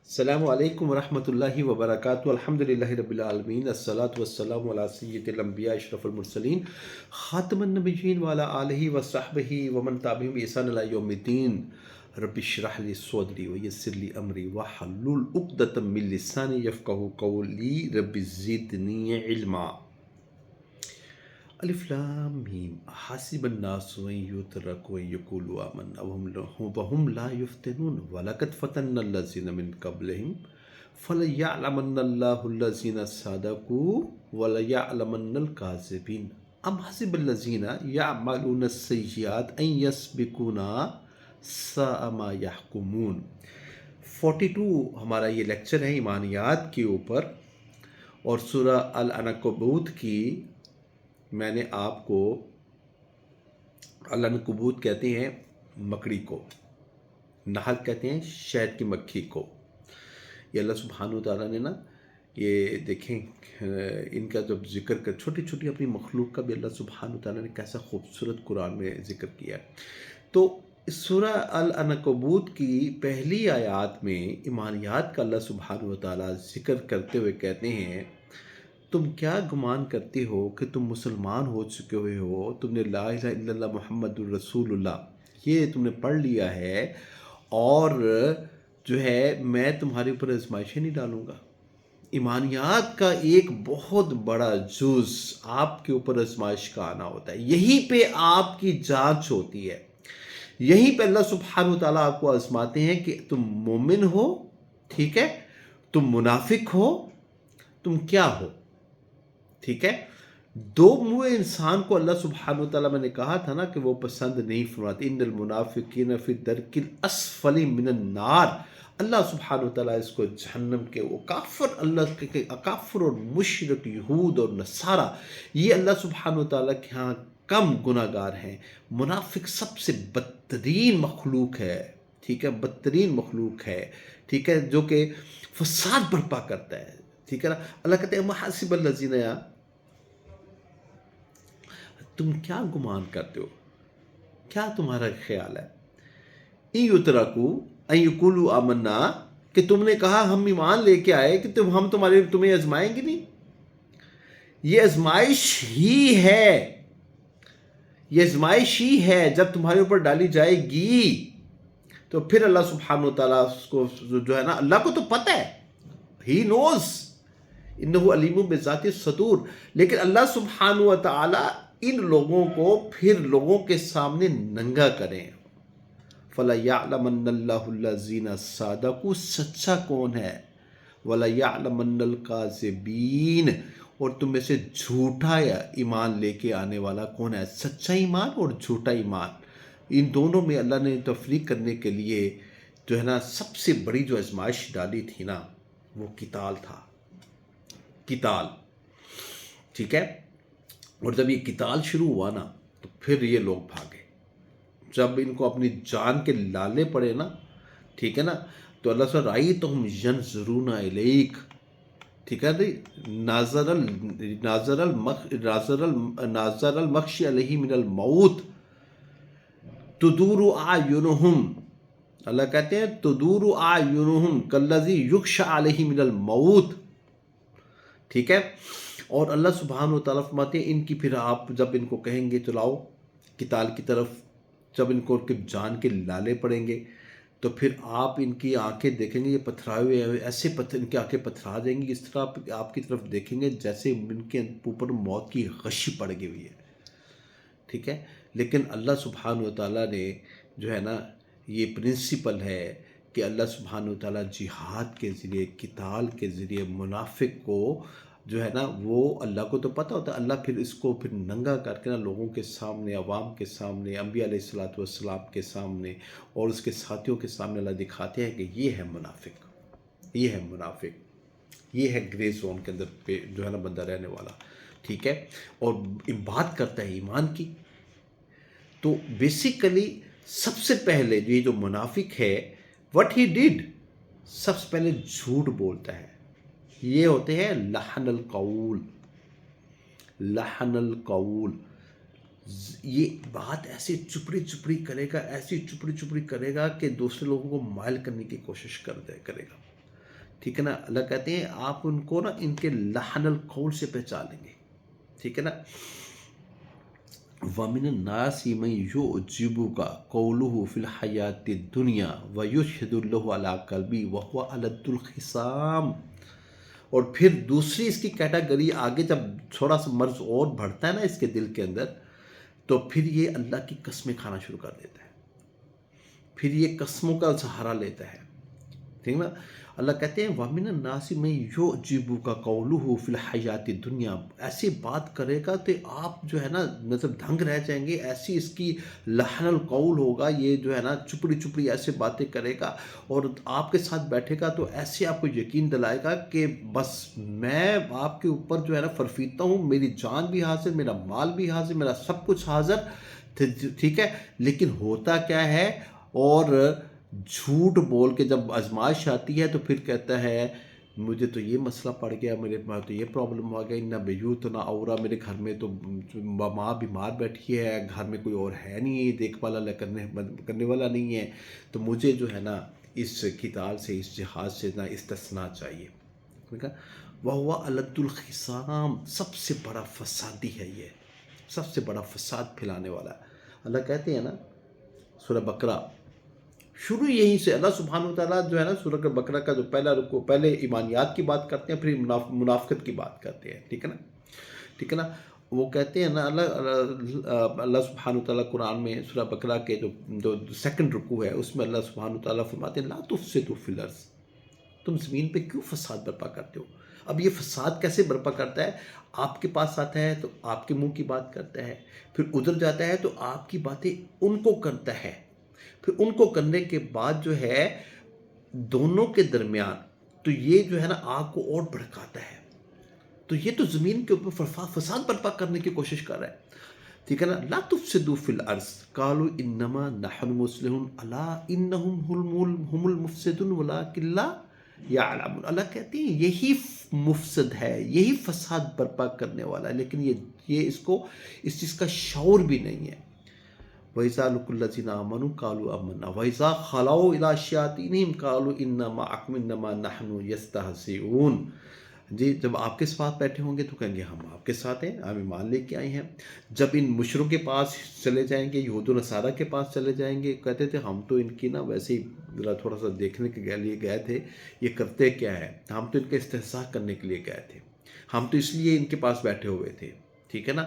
السلام علیکم ورحمۃ اللہ وبرکاتہ الحمد للہ رب العالمین الصلاۃ والسلام علی سید الانبیاء اشرف المرسلین خاتم النبیین وعلی آلہ وصحبہ ومن تبعہم بإحسان الی یوم الدین رب اشرح لی صدری ویسر لی امری واحلل عقدۃ من لسانی یفقہوا قولی رب زدنی علما۔ الف لام میم حسب الناس ان یترکوا ان یقولوا آمنا وهم لا یفتنون ولقد فتنا الذین من قبلهم فلیعلمن اللہ الذین صدقوا ولیعلمن الکاذبین ام حسب الذین یعملون السیئات ان یسبقونا ساء ما یحکمون۔ 42 ہمارا یہ لیکچر ہے ایمانیات کے اوپر، اور سورہ العنکبوت کی میں نے آپ کو العنکبوت کہتے ہیں مکڑی کو، نحل کہتے ہیں شہد کی مکھی کو۔ یہ اللہ سبحانہ وتعالیٰ نے یہ دیکھیں ان کا جب ذکر کر چھوٹی چھوٹی اپنی مخلوق کا بھی اللہ سبحانہ وتعالیٰ نے کیسا خوبصورت قرآن میں ذکر کیا ہے۔ تو سورہ العنکبوت کی پہلی آیات میں ایمانیات کا اللہ سبحانہ وتعالیٰ ذکر کرتے ہوئے کہتے ہیں، تم کیا گمان کرتے ہو کہ تم مسلمان ہو چکے ہوئے ہو، تم نے لا الہ الا اللہ محمد الرسول اللہ یہ تم نے پڑھ لیا ہے، اور جو ہے میں تمہارے اوپر آزمائشیں نہیں ڈالوں گا۔ ایمانیات کا ایک بہت بڑا جز آپ کے اوپر آزمائش کا آنا ہوتا ہے، یہیں پہ آپ کی جانچ ہوتی ہے، یہیں پہ اللہ سبحانہ وتعالیٰ آپ کو آزماتے ہیں کہ تم مومن ہو، ٹھیک ہے، تم منافق ہو، تم کیا ہو، ٹھیک ہے۔ دو منہ انسان کو اللہ سبحانہ وتعالیٰ میں نے کہا تھا کہ وہ پسند نہیں فرماتے، ان المنافقین فی الدرک الاسفل من النار۔ اللہ سبحانہ وتعالیٰ اس کو جہنم کے وہ کافر، اللہ کے کافر اور مشرک یہود اور نصارہ، یہ اللہ سبحانہ وتعالیٰ کے ہاں کم گناہ گار ہیں۔ منافق سب سے بدترین مخلوق ہے، ٹھیک ہے، بدترین مخلوق ہے، ٹھیک ہے، جو کہ فساد برپا کرتا ہے، ٹھیک ہے نا۔ اللہ کہتے ہیں محاسب الذین، تم کیا گمان کرتے ہو، کیا تمہارا خیال ہے، ان یترکوا ان یقولوا آمنا، کہ تم نے کہا ہم ایمان لے کے آئے کہ ہم تمہیں آزمائیں گے نہیں۔ یہ آزمائش ہی ہے، یہ آزمائش ہی ہے، جب تمہارے اوپر ڈالی جائے گی تو پھر اللہ سبحانہ وتعالیٰ اس کو جو ہے نا، اللہ کو تو پتہ ہے، ہی نوز انہ علیم بذات الصدور، لیکن اللہ سبحانہ وتعالیٰ ان لوگوں کو پھر لوگوں کے سامنے ننگا کریں۔ فَلَيَعْلَمَنَّ اللَّهُ الَّذِينَ صَدَقُوا، سچا کون ہے، وَلَيَعْلَمَنَّ الْكَاذِبِينَ، اور تم میں سے جھوٹا ایمان لے کے آنے والا کون ہے، سچا ایمان اور جھوٹا ایمان، ان دونوں میں اللہ نے تفریق کرنے کے لیے جو ہے نا سب سے بڑی جو آزمائش ڈالی تھی نا، وہ قتال تھا، قتال، ٹھیک ہے۔ اور جب یہ قتال شروع ہوا نا تو پھر یہ لوگ بھاگے، جب ان کو اپنی جان کے لالے پڑے نا، ٹھیک ہے نا، تو اللہ سے رأیتہم ینظرون الیک، ٹھیک ہے، ناظر المغشی علیہ من الموت تدور اعینہم، اللہ کہتے ہیں تدور اعینہم کالذی یغشی علیہ من الموت، ٹھیک ہے۔ اور اللہ سبحانہ وتعالیٰ فرماتے ہیں ان کی پھر آپ جب ان کو کہیں گے چلاؤ قتال کی طرف، جب ان کو جان کے لالے پڑیں گے تو پھر آپ ان کی آنکھیں دیکھیں گے، یہ پتھرائے ہوئے ایسے ان کی آنکھیں پتھرا دیں گی، اس طرح آپ کی طرف دیکھیں گے جیسے ان کے اوپر موت کی غشی پڑ گئی ہوئی ہے، ٹھیک ہے۔ لیکن اللہ سبحانہ وتعالیٰ نے جو ہے نا یہ پرنسپل ہے کہ اللہ سبحانہ وتعالیٰ جہاد کے ذریعے، قتال کے ذریعے منافق کو جو ہے نا، وہ اللہ کو تو پتہ ہوتا ہے، اللہ پھر اس کو پھر ننگا کر کے نا لوگوں کے سامنے، عوام کے سامنے، انبیاء علیہ الصلوۃ والسلام کے سامنے اور اس کے ساتھیوں کے سامنے اللہ دکھاتے ہیں کہ یہ ہے منافق، یہ ہے منافق، یہ ہے گرے زون کے اندر پہ جو ہے نا بندہ رہنے والا، ٹھیک ہے۔ اور بات کرتا ہے ایمان کی، تو بیسیکلی سب سے پہلے یہ جو منافق ہے، what he did، سب سے پہلے جھوٹ بولتا ہے، یہ ہوتے ہیں لحن القول، لحن القول، یہ بات ایسی چپڑی چپڑی کرے گا، ایسی چپڑی چپڑی کرے گا کہ دوسرے لوگوں کو مائل کرنے کی کوشش کرے گا، ٹھیک ہے نا. اللہ کہتے ہیں آپ ان کو نا ان کے لحن القول سے پہچانیں گے. ٹھیک ہے نا. وَمِنَ النَّاسِ مَن يُعْجِبُكَ قَوْلُهُ فِي الْحَيَاةِ الدُّنْيَا وَيُشْهِدُ اللَّهُ عَلَىٰ قَلْبِهِ وَهُوَ أَلَدُّ الْخِصَامِ. اور پھر دوسری اس کی کیٹاگری آگے جب تھوڑا سا مرض اور بڑھتا ہے نا اس کے دل کے اندر، تو پھر یہ اللہ کی قسمیں کھانا شروع کر دیتا ہے، پھر یہ قسموں کا سہارا لیتا ہے. ٹھیک نا. اللہ کہتے ہیں وَمِنَ النَّاسِ مَن يُعْجِبُكَ قَوْلُهُ فِي الْحَيَاةِ الدُّنْيَا. ایسی بات کرے گا تو آپ جو ہے نا مطلب دھنگ رہ جائیں گے. ایسی اس کی لحن القول ہوگا، یہ جو ہے نا چپڑی چپڑی ایسے باتیں کرے گا، اور آپ کے ساتھ بیٹھے گا تو ایسے آپ کو یقین دلائے گا کہ بس میں آپ کے اوپر جو ہے نا فرفیتا ہوں، میری جان بھی حاضر، میرا مال بھی حاضر، میرا سب کچھ حاضر. ٹھیک ہے. لیکن ہوتا کیا ہے، اور جھوٹ بول کے جب آزمائش آتی ہے تو پھر کہتا ہے مجھے تو یہ مسئلہ پڑ گیا، میرے پاس تو یہ پرابلم ہو گئی، نہ بیوت نہ اورا، میرے گھر میں تو ماں بیمار بیٹھی ہے، گھر میں کوئی اور ہے نہیں، دیکھ بھال کرنے والا نہیں ہے، تو مجھے جو ہے نا اس قتال سے، اس جہاد سے نا استثناء چاہیے. ٹھیک ہے. وَهُوَ أَلَدُّ الْخِصَامِ. سب سے بڑا فسادی ہے یہ، سب سے بڑا فساد پھیلانے والا. اللہ کہتے ہیں نا سورہ بقرہ، شروع یہیں سے اللہ سبحانہ وتعالیٰ جو ہے نا سورہ بقرہ کا جو پہلا رکوع، پہلے ایمانیات کی بات کرتے ہیں، پھر منافقت کی بات کرتے ہیں. ٹھیک ہے نا. ٹھیک ہے نا. وہ کہتے ہیں نا اللہ سبحانہ وتعالیٰ قرآن میں سورہ بقرہ کے جو سیکنڈ رکوع ہے اس میں اللہ سبحانہ وتعالیٰ فرماتے ہیں لا تفسدوا فی الارض. تم زمین پہ کیوں فساد برپا کرتے ہو؟ اب یہ فساد کیسے برپا کرتا ہے؟ آپ کے پاس آتا ہے تو آپ کے منہ کی بات کرتا ہے، پھر ادھر جاتا ہے تو آپ کی باتیں ان کو کرتا ہے، پھر ان کو کرنے کے بعد جو ہے دونوں کے درمیان تو یہ جو ہے نا آگ کو اور بھڑکاتا ہے. تو یہ تو زمین کے اوپر فساد برپا کرنے کی کوشش کر رہا ہے. ٹھیک ہے نا. لا تفسدوا فی الارض قالوا انما نحن مصلحون الا انهم هم المفسدون ولکن لا یعلمون. اللہ کہتے ہیں یہی مفسد ہے، یہی فساد برپا کرنے والا ہے، لیکن یہ اس کو اس چیز کا شعور بھی نہیں ہے. وَإِذَا لَقُوا الَّذِينَ آمَنُوا قَالُوا آمَنَّا وَإِذَا خَلَوْا إِلَىٰ شَيَاطِينِهِمْ قَالُوا إِنَّا مَعَكُمْ إِنَّمَا نَحْنُ يَسْتَهْزِئُونَ. جی جب آپ کے ساتھ بیٹھے ہوں گے تو کہیں گے ہم آپ کے ساتھ ہیں، ہم ایمان لے کے آئے ہیں. جب ان مشرکوں کے پاس چلے جائیں گے، یہود و نصارہ کے پاس چلے جائیں گے، کہتے تھے ہم تو ان کی نا ویسے ہی تھوڑا سا دیکھنے کے لیے گئے تھے یہ کرتے کیا ہے، ہم تو ان کا استہزاء کرنے کے لیے گئے تھے، ہم تو اس لیے ان کے پاس بیٹھے ہوئے تھے. ٹھیک ہے نا.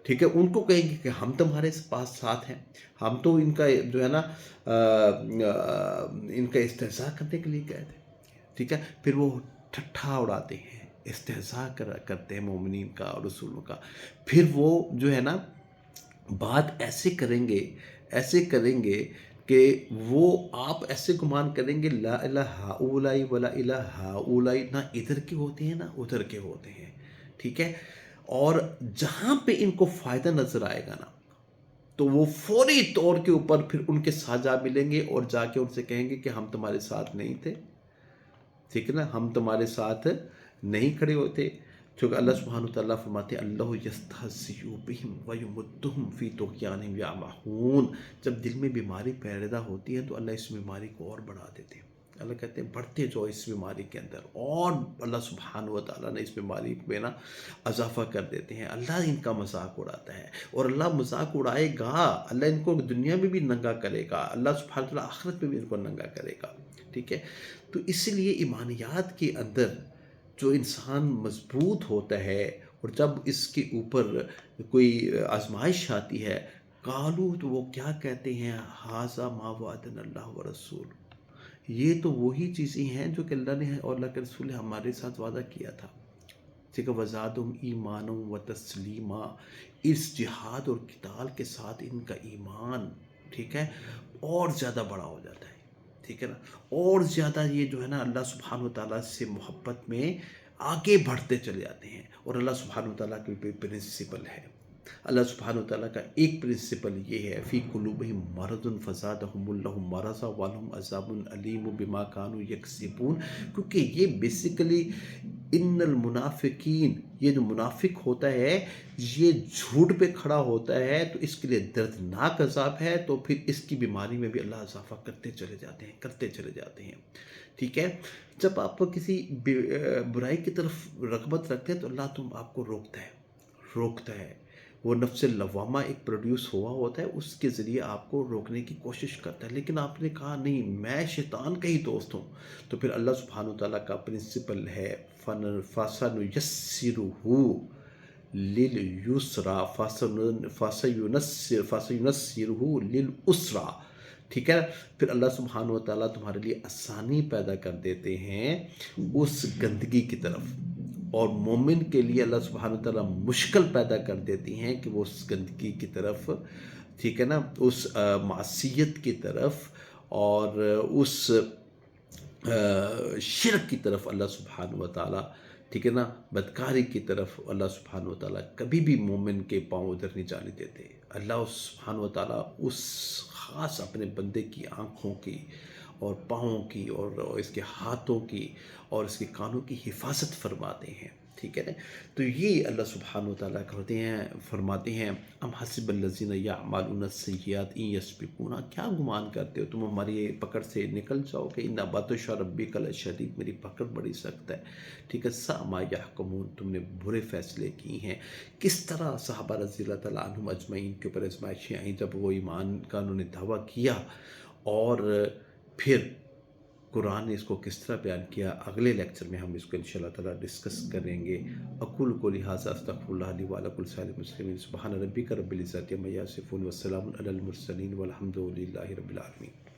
ٹھیک ہے. ان کو کہیں گے کہ ہم تمہارے پاس ساتھ ہیں، ہم تو ان کا جو ہے نا ان کا استہزاء کرنے کے لیے گئے تھے. ٹھیک ہے. پھر وہ ٹھٹھا اڑاتے ہیں، استہزاء کرتے ہیں مومنین کا اور رسولوں کا. پھر وہ جو ہے نا بات ایسے کریں گے کہ وہ آپ ایسے گمان کریں گے لا الہ ہؤلاء ولا الہ ہؤلاء، نہ ادھر کے ہوتے ہیں نہ ادھر کے ہوتے ہیں. ٹھیک ہے. اور جہاں پہ ان کو فائدہ نظر آئے گا نا تو وہ فوری طور کے اوپر پھر ان کے ساتھ جا ملیں گے اور جا کے ان سے کہیں گے کہ ہم تمہارے ساتھ نہیں تھے. ٹھیک ہے نا. ہم تمہارے ساتھ نہیں کھڑے ہوتے. چونکہ اللہ سبحانہ وتعالیٰ فرماتے ہیں اللہ یستہزئ بہم ویمدہم فی طغیانہم یعمہون. جب دل میں بیماری پیدا ہوتی ہے تو اللہ اس بیماری کو اور بڑھا دیتے ہیں. اللہ کہتے ہیں بڑھتے جو اس بیماری کے اندر، اور اللہ سبحانہ وتعالیٰ نے اس بیماری میں نا اضافہ کر دیتے ہیں. اللہ ان کا مذاق اڑاتا ہے، اور اللہ مذاق اڑائے گا. اللہ ان کو دنیا میں بھی ننگا کرے گا، اللہ سبحانہ وتعالیٰ آخرت میں بھی ان کو ننگا کرے گا. ٹھیک ہے. تو اس لیے ایمانیات کے اندر جو انسان مضبوط ہوتا ہے، اور جب اس کے اوپر کوئی آزمائش آتی ہے، قالو تو وہ کیا کہتے ہیں ھذا ما وعدنا اللہ ورسول. یہ تو وہی چیزیں ہیں جو کہ اللہ نے اور اللہ کے رسول نے ہمارے ساتھ وعدہ کیا تھا. ٹھیک ہے. وزادہم ایمانا و تسلیما. اس جہاد اور قتال کے ساتھ ان کا ایمان ٹھیک ہے اور زیادہ بڑا ہو جاتا ہے. ٹھیک ہے نا. اور زیادہ یہ جو ہے نا اللہ سبحانہ وتعالیٰ سے محبت میں آگے بڑھتے چلے جاتے ہیں. اور اللہ سبحانہ وتعالیٰ کی پرنسپل ہے، اللہ سبحانہ وتعالیٰ کا ایک پرنسپل یہ ہے فی قلوبہم مرض فزادہم اللہ مرضا ولہم عذاب علیم بما کانوا یکسبون. کیونکہ یہ بیسیکلی ان المنافقین یہ جو منافق ہوتا ہے یہ جھوٹ پہ کھڑا ہوتا ہے تو اس کے لیے دردناک عذاب ہے، تو پھر اس کی بیماری میں بھی اللہ اضافہ کرتے چلے جاتے ہیں، ٹھیک ہے۔ جب آپ کسی برائی کی طرف رغبت رکھتے ہیں تو اللہ آپ کو روکتا ہے، وہ نفس لوامہ ایک پروڈیوس ہوا ہوتا ہے، اس کے ذریعے آپ کو روکنے کی کوشش کرتا ہے، لیکن آپ نے کہا نہیں میں شیطان کا ہی دوست ہوں، تو پھر اللہ سبحانہ وتعالیٰ کا پرنسپل ہے فَسَنُيَسِّرُهُ لِلْيُسْرَى فَسَيُنَسِّرُهُ لِلْأُسْرَى، ٹھیک ہے۔ پھر اللہ سبحانہ وتعالیٰ تمہارے لیے آسانی پیدا کر دیتے ہیں اس گندگی کی طرف، اور مومن کے لیے اللہ سبحانہ وتعالیٰ مشکل پیدا کر دیتی ہیں کہ وہ اس گندگی کی طرف، ٹھیک ہے نا، اس معصیت کی طرف اور اس شرک کی طرف اللہ سبحانہ وتعالیٰ، ٹھیک ہے نا، بدکاری کی طرف اللہ سبحانہ وتعالیٰ کبھی بھی مومن کے پاؤں ادھر نہیں جانے دیتے۔ اللہ سبحانہ وتعالیٰ اس خاص اپنے بندے کی آنکھوں کی اور پاؤں کی اور اس کے ہاتھوں کی اور اس کے کانوں کی حفاظت فرماتے ہیں، ٹھیک ہے نا۔ تو یہ اللہ سبحانہ وتعالیٰ فرماتے ہیں ام حسب الذین یعملون السیئات ان یسبقونا، کیا گمان کرتے ہو تم ہماری پکڑ سے نکل جاؤ گے، ان بطش ربک لشدید، میری پکڑ بڑی سخت ہے، ٹھیک ہے۔ ساء ما یحکمون، تم نے برے فیصلے کی ہیں۔ کس طرح صحابہ رضی اللہ تعالیٰ عنہم اجمعین کے اوپر آزمائشیں آئیں جب وہ ایمان کا انہوں نے دعویٰ کیا، اور پھر قرآن نے اس کو کس طرح بیان کیا، اگلے لیکچر میں ہم اس کو انشاءاللہ تعالیٰ ڈسکس کریں گے۔ اقول قولی ھذا استغفر اللہ لی ولکم سائر المسلمین، سبحان ربک رب العزۃ عما یصفون وسلام علی المرسلین والحمد للہ رب العالمین۔